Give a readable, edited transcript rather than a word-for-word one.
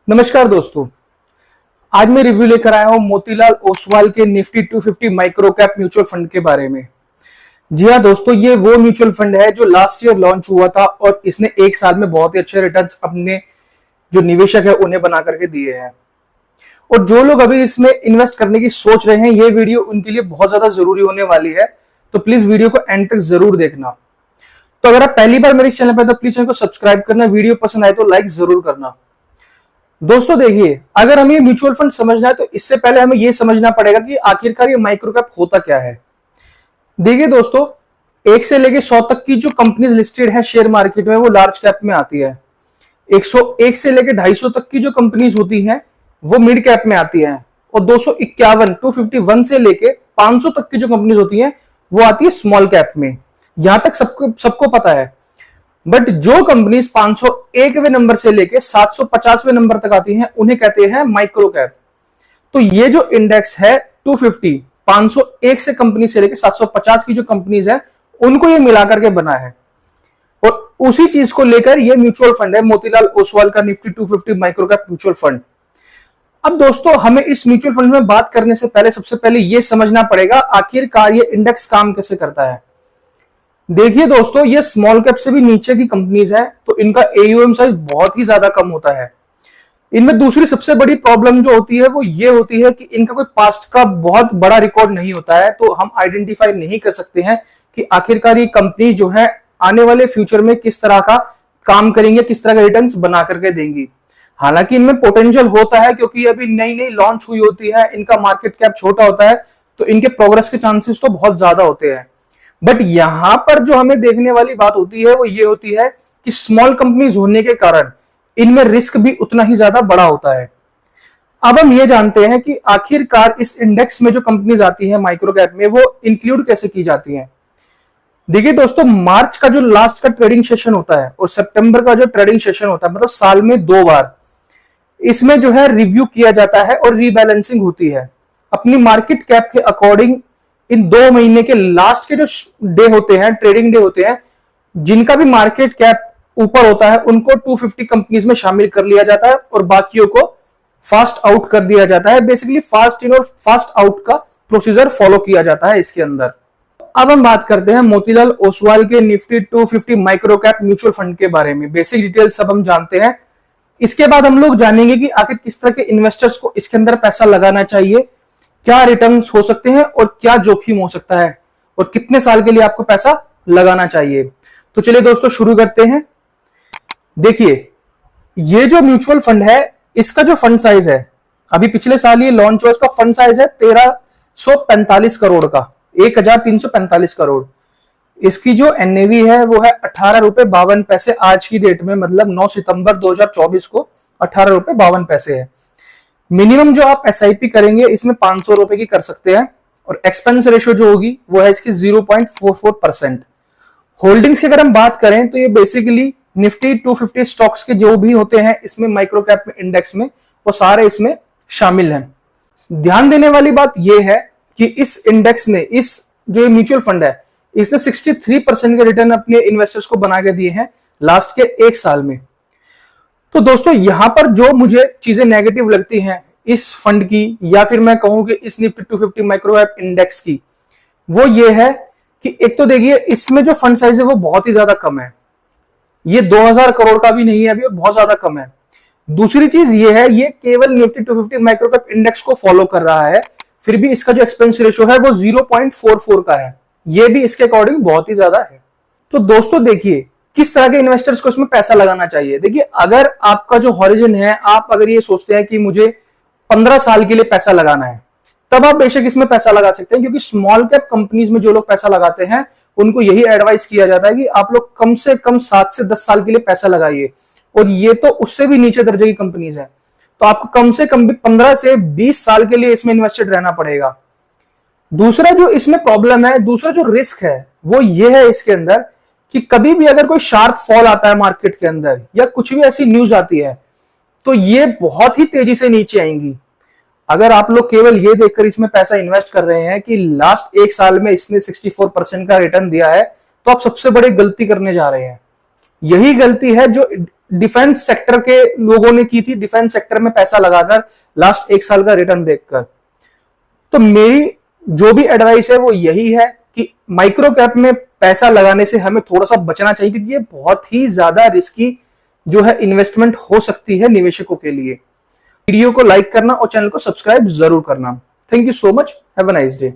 नमस्कार दोस्तों, आज मैं रिव्यू लेकर आया हूं मोतीलाल ओसवाल के Nifty 250 micro cap mutual fund के बारे में। जी हाँ दोस्तों, ये वो म्यूचुअल फंड है जो लास्ट ईयर लॉन्च हुआ था और इसने एक साल में बहुत ही अच्छे रिटर्न्स अपने जो निवेशक है उन्हें बना करके दिए हैं। और जो लोग अभी इसमें इन्वेस्ट करने की सोच रहे हैं, ये वीडियो उनके लिए बहुत ज्यादा जरूरी होने वाली है, तो प्लीज वीडियो को एंड तक जरूर देखना। तो अगर आप पहली बार मेरे चैनल पर तो प्लीज चैनल को सब्सक्राइब करना, वीडियो पसंद आए तो लाइक जरूर करना। दोस्तों देखिए, अगर हमें म्यूचुअल फंड समझना है तो इससे पहले हमें यह समझना पड़ेगा कि आखिरकार ये माइक्रो कैप होता क्या है। देखिए दोस्तों, 1 से लेके 100 तक की जो कंपनीज लिस्टेड है शेयर मार्केट में वो लार्ज कैप में आती है। 101 से लेके 250 तक की जो कंपनीज होती हैं वो मिड कैप में आती है। और 251 से लेके 500 तक की जो कंपनीज होती हैं वो आती है स्मॉल कैप में। यहां तक सबको पता है। बट जो कंपनीज 501वें नंबर से लेके 750वें नंबर तक आती हैं उन्हें कहते हैं माइक्रो कैप। तो ये जो इंडेक्स है 250, 501 से कंपनी से लेके 750 की जो कंपनीज है उनको ये मिलाकर के बना है। और उसी चीज को लेकर ये म्यूचुअल फंड है मोतीलाल ओसवाल का Nifty 250 micro cap mutual fund. अब दोस्तों, हमें इस म्यूचुअल फंड में बात करने से पहले सबसे पहले ये समझना पड़ेगा आखिरकार ये इंडेक्स काम कैसे करता है। देखिए दोस्तों, ये स्मॉल कैप से भी नीचे की कंपनीज है तो इनका एयूएम साइज बहुत ही ज्यादा कम होता है। इनमें दूसरी सबसे बड़ी प्रॉब्लम जो होती है वो ये होती है कि इनका कोई पास्ट का बहुत बड़ा रिकॉर्ड नहीं होता है, तो हम आइडेंटिफाई नहीं कर सकते हैं कि आखिरकार ये कंपनी जो है आने वाले फ्यूचर में किस तरह का काम करेंगे, किस तरह का रिटर्न्स बना करके देंगी। हालांकि इनमें पोटेंशियल होता है क्योंकि अभी नई नई लॉन्च हुई होती है, इनका मार्केट कैप छोटा होता है, तो इनके प्रोग्रेस के चांसेस तो बहुत ज्यादा होते हैं। बट यहां पर जो हमें देखने वाली बात होती है वो ये होती है कि स्मॉल कंपनीज होने के कारण इनमें रिस्क भी उतना ही ज्यादा बड़ा होता है। अब हम ये जानते हैं कि आखिरकार इस इंडेक्स में जो कंपनीज आती है माइक्रो कैप में वो इंक्लूड कैसे की जाती हैं। देखिए दोस्तों, मार्च का जो लास्ट का ट्रेडिंग सेशन होता है और सितंबर का जो ट्रेडिंग सेशन होता है, मतलब साल में 2 बार इसमें जो है रिव्यू किया जाता है और रीबैलेंसिंग होती है अपनी मार्केट कैप के अकॉर्डिंग। इन 2 महीने के लास्ट के जो डे होते हैं, ट्रेडिंग डे होते हैं, जिनका भी मार्केट कैप ऊपर होता है उनको 250 कंपनीज में शामिल कर लिया जाता है और बाकियों को फास्ट आउट कर दिया जाता है। बेसिकली फास्ट इन और फास्ट आउट का प्रोसीजर फॉलो किया जाता है इसके अंदर। अब हम बात करते हैं मोतीलाल ओसवाल के Nifty 250 micro cap mutual fund के बारे में। बेसिक डिटेल्स सब हम जानते हैं। इसके बाद हम लोग जानेंगे कि आखिर किस तरह के इन्वेस्टर्स को इसके अंदर पैसा लगाना चाहिए, क्या रिटर्न्स हो सकते हैं और क्या जोखिम हो सकता है, और कितने साल के लिए आपको पैसा लगाना चाहिए। तो चलिए दोस्तों शुरू करते हैं। देखिए, ये जो म्यूचुअल फंड है इसका जो फंड साइज है, अभी पिछले साल ये लॉन्च हुआ, इसका फंड साइज है 1345 करोड़ का, 1345 करोड़। इसकी जो एनएवी है वो है 18.52 रुपए आज की डेट में, मतलब 9 सितंबर 2024 को 18.52 है। मिनिमम जो आप एसआईपी करेंगे इसमें 500 रुपए की कर सकते हैं और एक्सपेंस रेशियो जो होगी वो है इसकी 0.44%। होल्डिंग्स की अगर हम बात करें तो ये बेसिकली निफ्टी 250 स्टॉक्स के जो भी होते हैं इसमें माइक्रो कैप में इंडेक्स में, वो सारे इसमें शामिल हैं। ध्यान देने वाली बात यह है कि इस इंडेक्स ने, इस जो म्यूचुअल फंड है, इसने 63% के रिटर्न अपने इन्वेस्टर्स को बना के दिए हैं लास्ट के 1 साल में। तो दोस्तों, यहां पर जो मुझे चीजें नेगेटिव लगती हैं इस फंड की, या फिर मैं कहूं कि इस निफ्टी 250 माइक्रो कैप इंडेक्स की, वो ये है कि एक तो देखिए इसमें जो फंड साइज है वो बहुत ही ज्यादा कम है। ये 2000 करोड़ का भी नहीं है अभी, बहुत ज्यादा कम है। दूसरी चीज ये है, ये केवल निफ्टी 250 माइक्रो कैप इंडेक्स को फॉलो कर रहा है, फिर भी इसका जो एक्सपेंस रेशियो है वो 0.44 का है। ये भी इसके अकॉर्डिंग बहुत ही ज्यादा है। तो दोस्तों देखिए, किस तरह के इन्वेस्टर्स को इसमें पैसा लगाना चाहिए। देखिए, अगर आपका जो हॉरिजन है, आप अगर ये सोचते हैं कि मुझे 15 साल के लिए पैसा लगाना है, तब आप बेशक इसमें पैसा लगा सकते हैं, क्योंकि स्मॉल कैप कंपनीज में जो लोग पैसा लगाते हैं उनको यही एडवाइस किया जाता है कि आप लोग कम से कम 7 से 10 साल के लिए पैसा लगाइए। और ये तो उससे भी नीचे दर्जे की कंपनीज है, तो आपको कम से कम 15 से 20 साल के लिए इसमें इन्वेस्टेड रहना पड़ेगा। दूसरा जो इसमें प्रॉब्लम है, दूसरा जो रिस्क है वो ये है इसके अंदर कि कभी भी अगर कोई शार्प फॉल आता है मार्केट के अंदर या कुछ भी ऐसी न्यूज आती है तो ये बहुत ही तेजी से नीचे आएंगी। अगर आप लोग केवल ये देखकर इसमें पैसा इन्वेस्ट कर रहे हैं कि लास्ट 1 साल में इसने 64% का रिटर्न दिया है, तो आप सबसे बड़ी गलती करने जा रहे हैं। यही गलती है जो डिफेंस सेक्टर के लोगों ने की थी, डिफेंस सेक्टर में पैसा लगाकर लास्ट 1 साल का रिटर्न देखकर। तो मेरी जो भी एडवाइस है वो यही है कि माइक्रो कैप में पैसा लगाने से हमें थोड़ा सा बचना चाहिए, क्योंकि ये बहुत ही ज्यादा रिस्की जो है इन्वेस्टमेंट हो सकती है निवेशकों के लिए। वीडियो को लाइक करना और चैनल को सब्सक्राइब जरूर करना। Thank you so much, have a nice day.